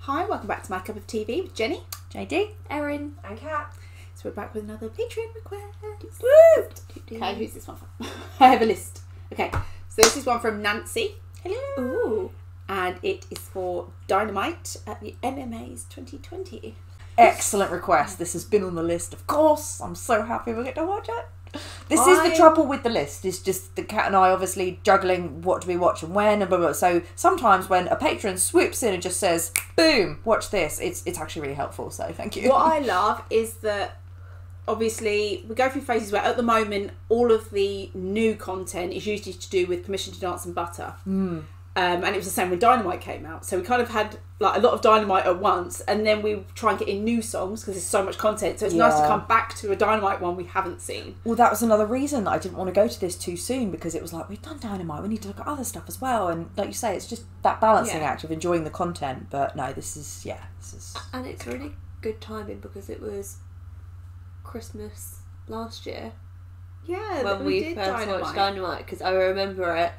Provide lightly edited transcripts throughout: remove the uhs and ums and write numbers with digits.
Hi, welcome back to My Cup of TV with Jenny, JD, Erin, and Kat. So we're back with another Patreon request. Woo! Okay, who's this one from? I have a list. Okay, so this is one from Nancy. Hello. Ooh. And it is for Dynamite at the MMA's 2020. Excellent request. This has been on the list, of course. I'm so happy we get to watch it. This is the trouble with the list. It's just the Cat and I obviously juggling what do we watch and when and blah, blah, blah. So sometimes when a patron swoops in and just says, boom, watch this, it's actually really helpful. So thank you. What I love is that obviously we go through phases where at the moment all of the new content is usually to do with Permission to Dance and Butter. And it was the same when Dynamite came out. So we kind of had like a lot of Dynamite at once, and then we try and get in new songs because there's so much content. So it's nice to come back to a Dynamite one we haven't seen. Well, that was another reason that I didn't want to go to this too soon, because it was like, we've done Dynamite, we need to look at other stuff as well. And like you say, it's just that balancing act of enjoying the content. But no, this is. And it's really good timing because it was Christmas last year. Yeah, when we did first watched Dynamite, because I remember it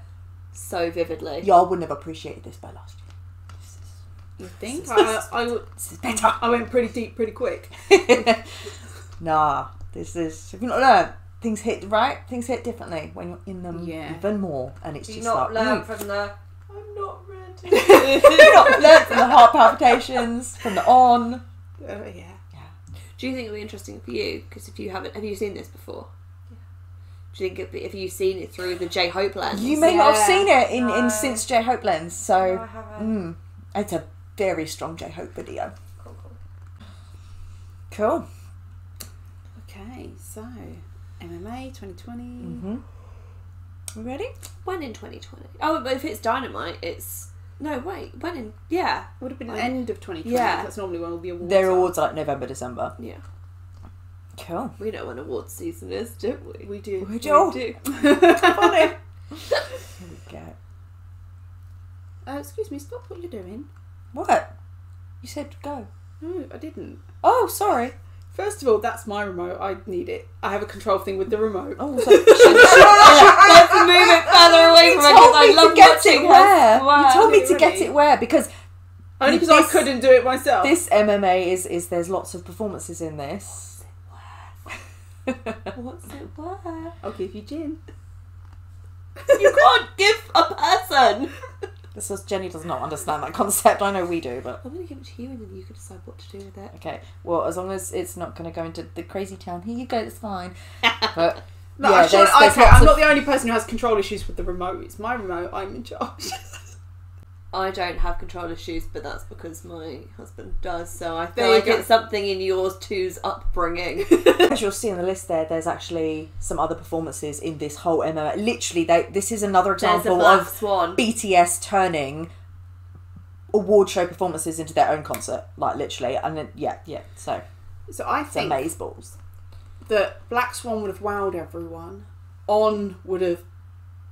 so vividly. Y'all wouldn't have appreciated this by last year. You think? I went pretty deep pretty quick. Nah, this is, if you've not learned, things hit differently when you're in them even more, and it's just like, learn from the I'm not ready. you not learn from the heart palpitations, from the on. Yeah. Do you think it'll be interesting for you? Because if you haven't, have you seen this before? Do you think have you seen it through the J Hope lens? You may not have seen it in since J Hope lens, so no, I haven't. It's a very strong J Hope video. Cool. Okay, so MMA 2020. We ready? When in 2020? Oh, but if it's Dynamite, it's no wait. When in would have been the end of 2020. Yeah, that's normally when all the awards. Their awards are like November, December. Yeah. Cool. We know when awards season is, don't we? We do. We do. Funny. Here we go. Excuse me, stop what you're doing. What? You said go. No, I didn't. Oh, sorry. First of all, that's my remote. I need it. I have a control thing with the remote. Oh, so Let's move it further away from it because I love watching her. You told me to get it where? Because only because I couldn't do it myself. This MMA is there's lots of performances in this. What's it worth? I'll give you gin. You can't give a person. This is Jenny does not understand that concept. I know we do, but I'm going to give it to you and then you can decide what to do with it. Okay. Well, as long as it's not going to go into the crazy town, here you go. That's fine. But no, yeah, I'm not the only person who has control issues with the remote. It's my remote. I'm in charge. I don't have control issues, but that's because my husband does. So I feel like it's something in yours two's upbringing. As you'll see on the list there's actually some other performances in this whole MMA. Literally, this is another example of BTS turning award show performances into their own concert. Like, literally. And then, So I think amazeballs. That Black Swan would have wowed everyone. On would have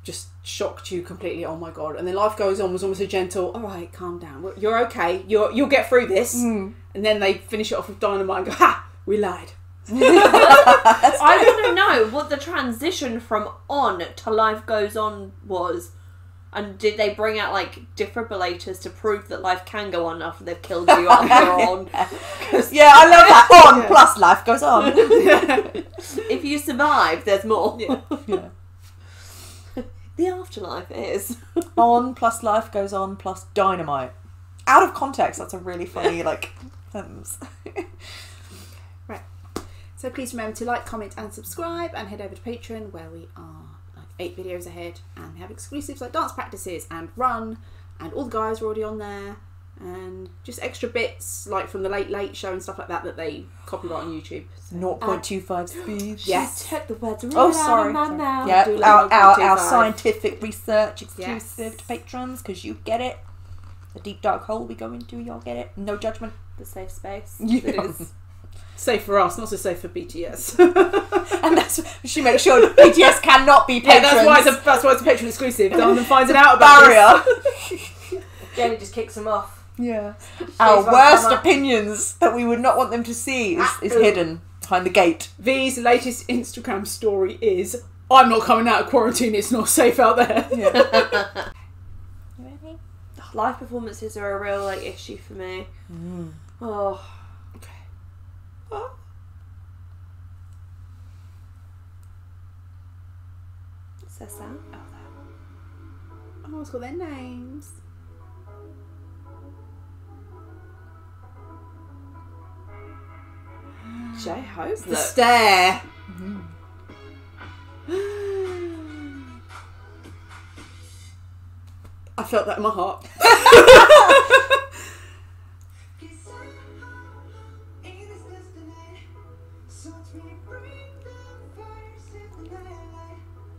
just shocked you completely. Oh my god! And then Life Goes On was almost a gentle, all right, calm down, you're okay, you'll get through this. And then they finish it off with Dynamite and go, ha, we lied. I want to know what the transition from On to Life Goes On was, and did they bring out like defibrillators to prove that life can go on after they've killed you after On? Yeah, I love that. On plus Life Goes On. If you survive, there's more. Yeah. The afterlife is On plus Life Goes On plus Dynamite. Out of context, that's a really funny sentence. Right. So please remember to like, comment and subscribe, and head over to Patreon where we are like 8 videos ahead, and we have exclusives like dance practices and run, and all the guys are already on there, and just extra bits like from the Late Show and stuff like that they copyright on YouTube. So. 0.25 speed. Yes. Check the words right sorry. out of my mouth. Yeah, our scientific research exclusive to patrons, because you get it. The deep dark hole we go into, y'all get it. No judgment. The safe space. Yeah. Safe for us, not so safe for BTS. And that's she makes sure BTS cannot be patrons. Yeah, that's why it's a patron exclusive. No one finds out about barrier. Jenny just kicks them off. Yeah. Our worst opinions that we would not want them to see is hidden behind the gate. V's latest Instagram story is, I'm not coming out of quarantine, it's not safe out there. Yeah. You ready? Oh, Live performances are a real like issue for me. Oh. Okay. Oh. What's that sound? Oh, it's got their names. J-Hope. The stare. I felt that in my heart.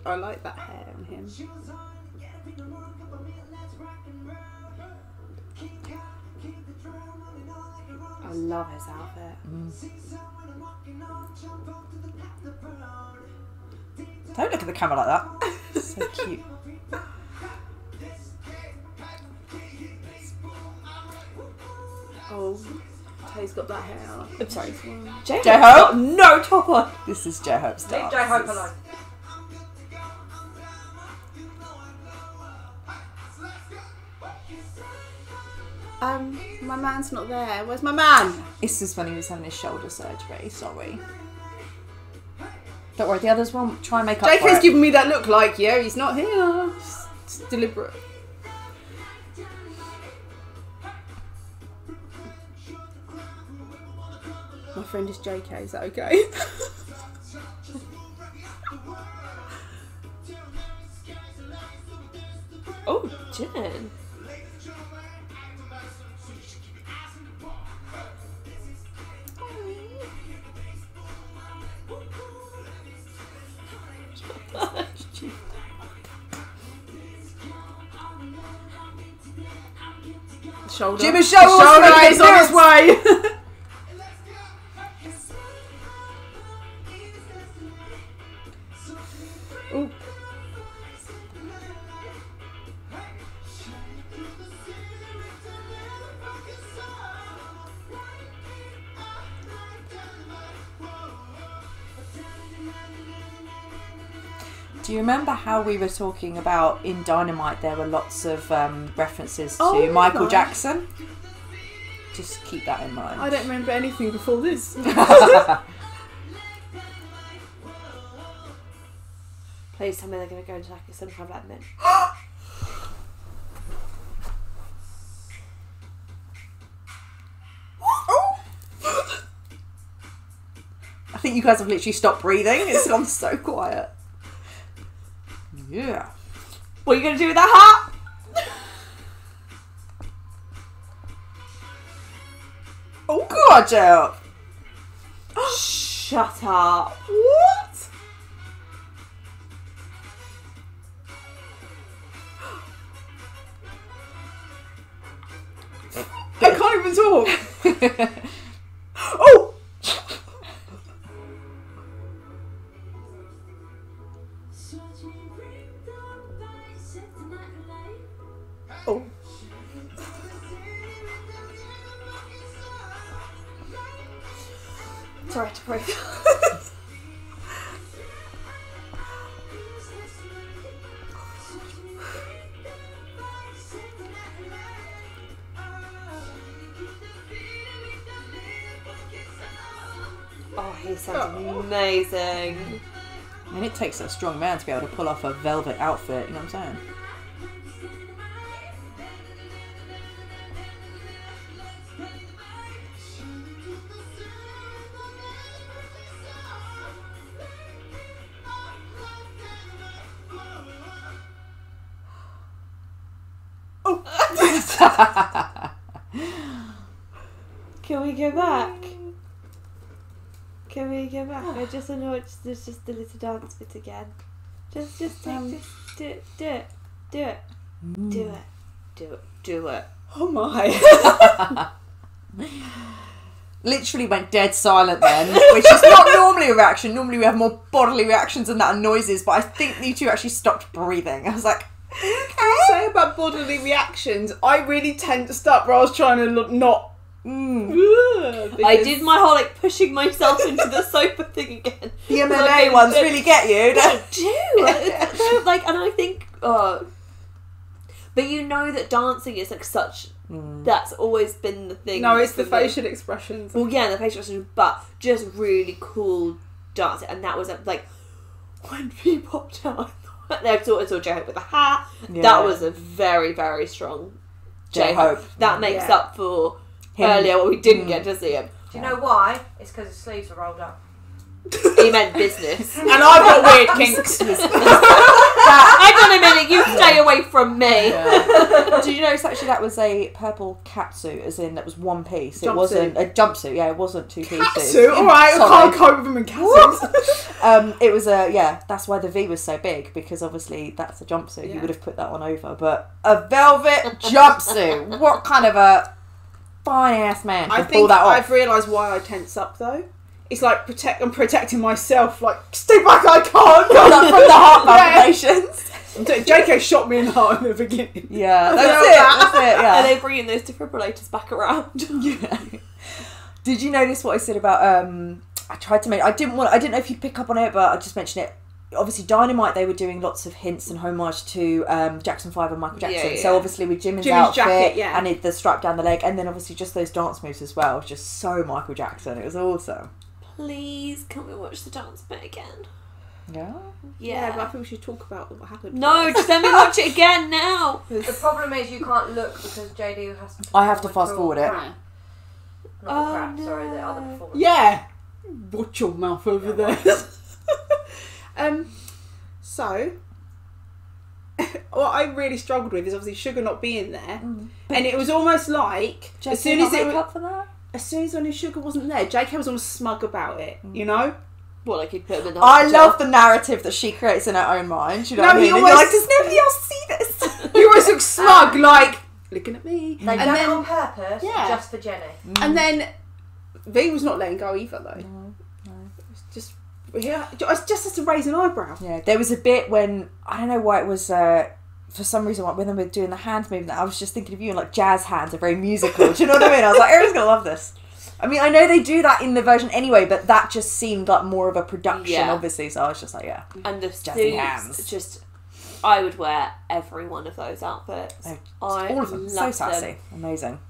I like that hair on him. I love his outfit. Don't look at the camera like that. So cute. Oh, Tay's got that hair. I'm sorry. J-Hope's J-Hope? got no top on. This is J-Hope's dance. Leave J-Hope alone. My man's not there. Where's my man? It's just when he was having his shoulder surgery. Sorry. Don't worry, the others won't try and make up for JK's it. giving me that look like, yeah, he's not here. It's deliberate. My friend is JK, is that okay? Oh, Jen. Shoulder. Jimmy's His shoulder is on his way. Ooh. Do you remember how we were talking about in Dynamite there were lots of references to Oh, Michael nice. Jackson? Just keep that in mind. I don't remember anything before this. Please tell me they're going to go into like some kind of admin. I think you guys have literally stopped breathing. It's gone so quiet. Yeah. What are you going to do with that hat? Oh god, Joe. Shut up. What? I can't even talk. Oh! Oh. Sorry to breathe. Oh, he sounds amazing. I mean, it takes a strong man to be able to pull off a velvet outfit, you know what I'm saying? Can we go back? Can we go back? I just know there's just a little dance bit again. Just do it. Oh my. Literally went dead silent then, which is not normally a reaction. Normally we have more bodily reactions than that and noises, but I think you two actually stopped breathing. I was like, okay. Say about bodily reactions, I really tend to stop where I was trying to look not. I did my whole like pushing myself into the sofa thing again. The MMA ones really get you. Like, and I think, But you know that dancing is like such. That's always been the thing. No, it's the for facial expressions. Well, yeah, the facial expressions, but just really cool dancing, and that was like when he popped out. I saw J-Hope with a hat. Yeah. That was a very, very strong J-Hope. That makes up for earlier when we didn't get to see him. Do you know why? It's because his sleeves are rolled up. He meant business. And I've got weird kinks. Hang on a minute, you stay away from me. Yeah. Did you notice actually that was a purple catsuit, as in that was one piece? It wasn't a jumpsuit. Yeah, it wasn't two pieces. Catsuit, all right. I can't cope with them in catsuits. It was a that's why the V was so big, because obviously that's a jumpsuit. Yeah. You would have put that one over, but a velvet jumpsuit. What kind of a fine ass man I could pull think that off? I've realised why I tense up though. It's like I'm protecting myself. Like, stay back, I can't. Like from the heart palpitations. JK shot me in the heart in the beginning. Yeah, that's it. Yeah. And they bringing those defibrillators back around. Yeah. Did you notice what I said about? I tried to make. I didn't know if you'd pick up on it, but I just mentioned it. Obviously, Dynamite, they were doing lots of hints and homage to Jackson 5 and Michael Jackson. Yeah. So obviously with Jimin's outfit jacket, and the strap down the leg, and then obviously just those dance moves as well. Just so Michael Jackson. It was awesome. Please, can we watch the dance bit again? Yeah. Yeah, but I think we should talk about what happened. No, just let me watch it again now. The problem is you can't look because JD has to. I have to fast forward it. Not the crap, sorry, the other performance. Yeah. Watch your mouth over there. So, what I really struggled with is obviously Sugar not being there, and it was almost like as soon as up for that. as soon as I knew Sugar wasn't there, JK was almost smug about it. You know. What, like he'd put him in the I hospital? love the narrative that she creates in her own mind. You know No, what I he mean? And you're always- like, does nobody else see this? He always looks smug, like looking at me, They and done it then on purpose, Yeah. just for Jenny. and then V was not letting go either though. No. It's just it's just as to raise an eyebrow. Yeah, there was a bit when, I don't know why it was, for some reason, when they were doing the hand movement, I was just thinking of you, and like jazz hands are very musical. Do you know what I mean? I was like, Erin's going to love this. I mean, I know they do that in the version anyway, but that just seemed like more of a production, obviously, so I was just like, yeah. And the Jazzy hands. suits, just, I would wear every one of those outfits. Oh, I all of them. So loved sassy. them. Amazing.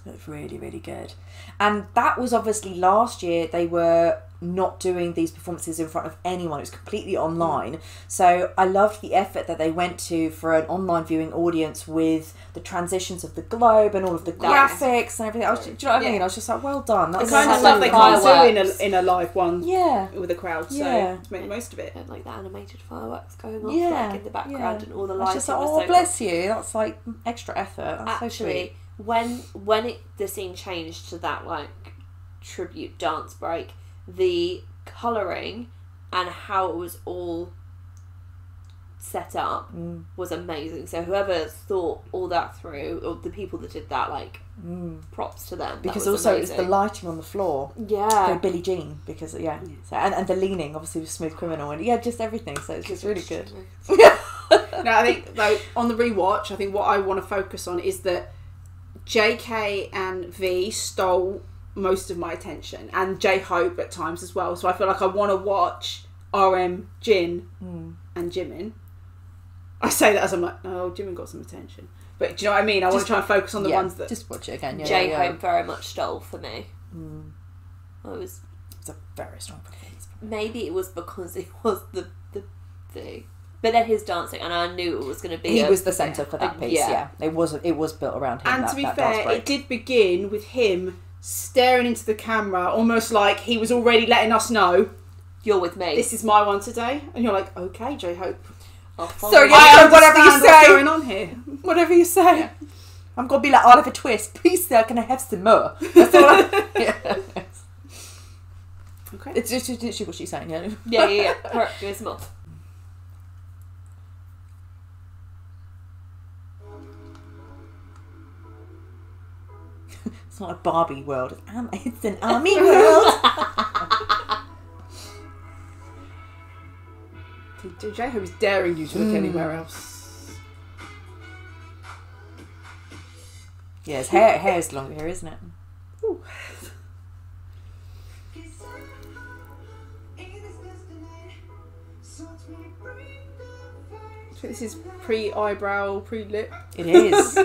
Looked really, really good. And that was obviously last year, they were not doing these performances in front of anyone. It was completely online. So I loved the effort that they went to for an online viewing audience with the transitions of the globe and all of the graphics and everything. Do you know what I mean? I was just like, well done. That's The kind of so stuff they can't fireworks. do in a live one yeah. with a crowd, so Yeah. to make the most of it. And like the animated fireworks going off Yeah. like in the background and all the I was lighting just like, was oh, so bless you. That's like extra effort. That's so sweet. Actually, when the scene changed to that like tribute dance break, the colouring and how it was all set up was amazing. So whoever thought all that through, or the people that did that, like props to them. Because That was also it was amazing. the lighting on the floor. Yeah. Very Billie Jean, because so, and the leaning obviously was Smooth Criminal, and just everything. So it's just really good. No, I think though on the rewatch, I think what I want to focus on is that JK and V stole most of my attention, and J-Hope at times as well. So I feel like I want to watch RM, Jin, and Jimin. I say that as I'm like, oh, Jimin got some attention, but do you know what I mean? I want to try and focus on the ones that just watch it again. Yeah, J-Hope very much stole for me. It's a very strong performance. Maybe it was because it was the thing. But then his dancing, and I knew it was going to be. He was the centre for that piece. Yeah, it was built around him. And to be fair, it did begin with him staring into the camera, almost like he was already letting us know, "You're with me. This is my one today." And you're like, "Okay, J-Hope." Sorry, Whatever you say. What's going on here? Whatever you say. Yeah. I'm gonna be like Oliver Twist. Please, sir, can I have some more? That's all. Okay. It's just literally what she's saying. Yeah. Correct. Give me some more. It's not a Barbie world. It's an army world. J-Hope is daring you to look anywhere else. Yeah, his hair is longer here, isn't it? Ooh. This is pre-eyebrow, pre-lip. It is.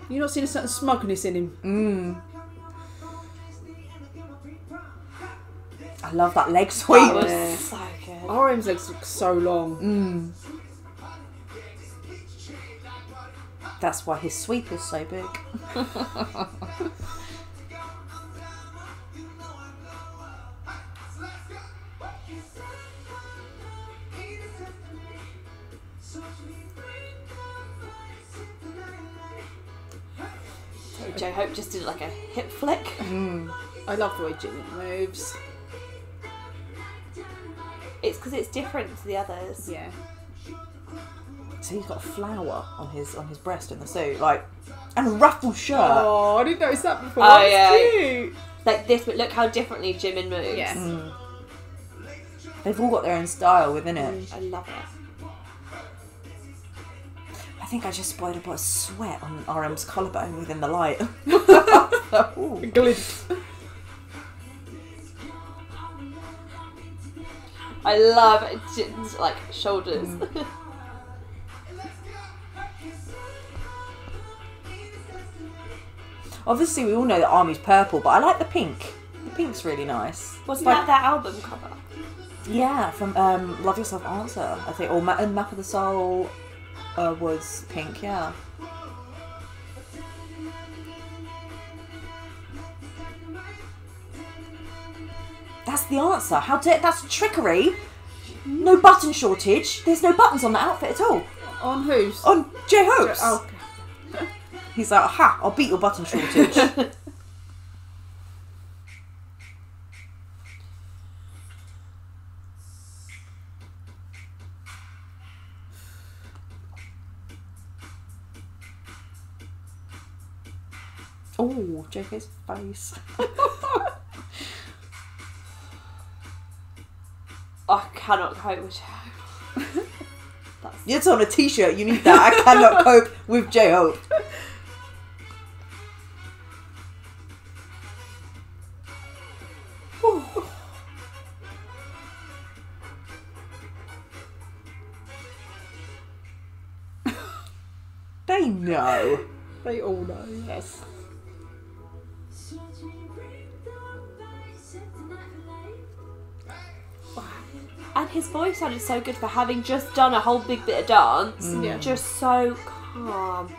You're not seeing a certain smugness in him. I love that leg sweep. That was Yeah. so good. RM's legs look so long. That's why his sweep is so big. So J-Hope just did like a hip flick. I love the way Jimmy moves. It's because it's different to the others. Yeah. So he's got a flower on his breast in the suit, like, and a ruffled shirt. Oh, I didn't notice that before. Oh, That's yeah. cute. Like this, but look how differently Jimin moves. Yeah. They've all got their own style within it. I love it. I think I just spotted a bit of sweat on RM's collarbone within the light. Ooh. Glint. I love Jin's like shoulders. Obviously, we all know that Army's purple, but I like the pink. The pink's really nice. Wasn't Like- that their album cover? Yeah, from Love Yourself Answer, I think, or and Map of the Soul was pink. Yeah. That's the answer. How dare that's trickery? No button shortage. There's no buttons on the outfit at all. On whose? On J-Hope's. Oh, He's like, ha! I'll beat your button shortage. Oh, JK's face. I cannot cope with J-Hope. It's on a t-shirt, you need that. I cannot cope with J-Hope. They know. they all know. Yes. And his voice sounded so good for having just done a whole big bit of dance. Yeah. Just so calm.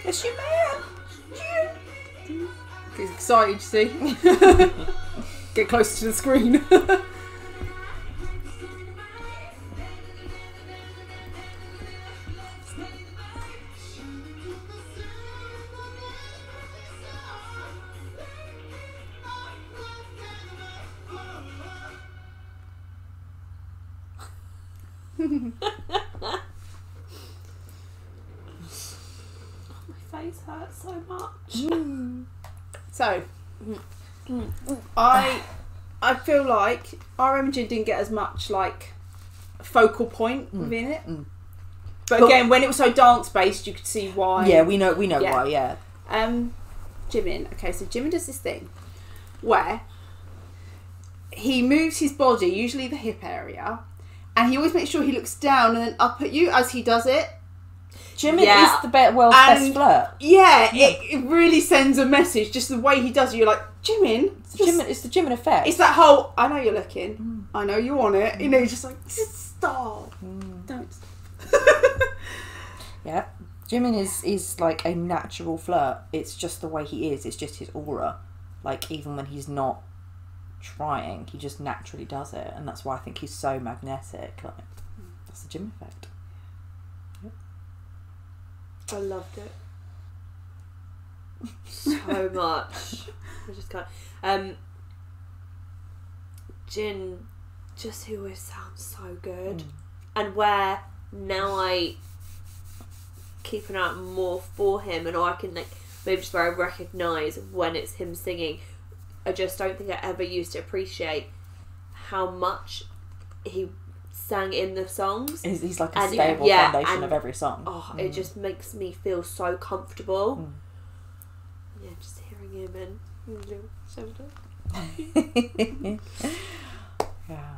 Yes, you man. He's excited, you see. Get closer to the screen. My face hurts so much. So, I feel like RM and Jin didn't get as much like focal point within it. But again, when it was so dance based, you could see why. Yeah, we know Yeah. why. Yeah. Jimin. Okay, so Jimin does this thing where he moves his body, usually the hip area, and he always makes sure he looks down and then up at you as he does it. Jimin Yeah. is the world's best And- flirt. Yeah, it really sends a message. Just the way he does it, you're like, Jimin. It's the Jimin effect. It's that whole, I know you're looking, I know you want it. You know, you're just like, stop. Don't. Yeah. Jimin is like a natural flirt. It's just the way he is. It's just his aura. Like, even when he's not trying, he just naturally does it. And that's why I think he's so magnetic. Like, that's the Jimin effect. I loved it so much. I just can't. Jin, just he always sounds so good, and where now I keep an eye out more for him, and I can like maybe just where I recognise when it's him singing. I just don't think I ever used to appreciate how much he sang in the songs. He's like a stable foundation of every song. Oh, it just makes me feel so comfortable. Yeah, just hearing him and yeah,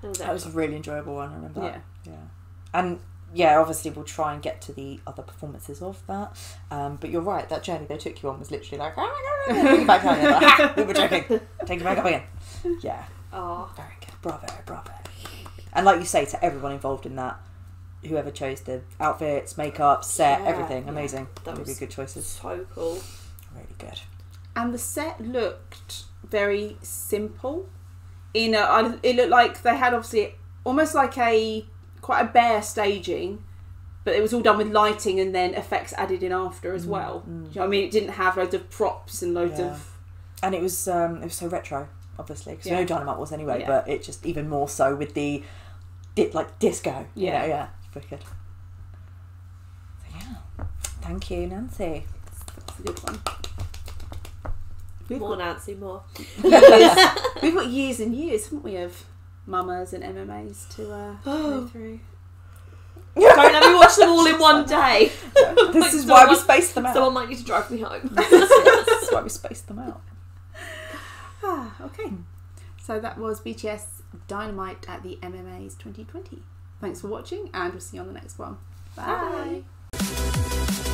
that was a really enjoyable one. I remember that. Yeah, and obviously we'll try and get to the other performances of that. But you're right, that journey they took you on was literally like, oh my god, bring it back down. Like, we were joking. Take it back up again. Yeah. Oh, very good. Bravo. And like you say, to everyone involved in that, whoever chose the outfits, makeup, set, everything, amazing. That was really good choices. So cool. Really good. And the set looked very simple. It looked like they had obviously almost like quite a bare staging, but it was all done with lighting and then effects added in after as well. Do you know what I mean? It didn't have loads of props and loads of... And it was so retro, obviously, because you know Dynamite was anyway, but it just even more so with the disco. Yeah. It's pretty good. So thank you, Nancy. That's a good one. Nancy, more. We've got years and years, haven't we, of mamas and MMAs to go through. Don't let me watch them all in one day. This is why we spaced them out. Someone might need to drive me home. This is why we spaced them out. Okay. So that was BTS Dynamite at the MMAs 2020. Thanks for watching, and we'll see you on the next one. Bye. Bye.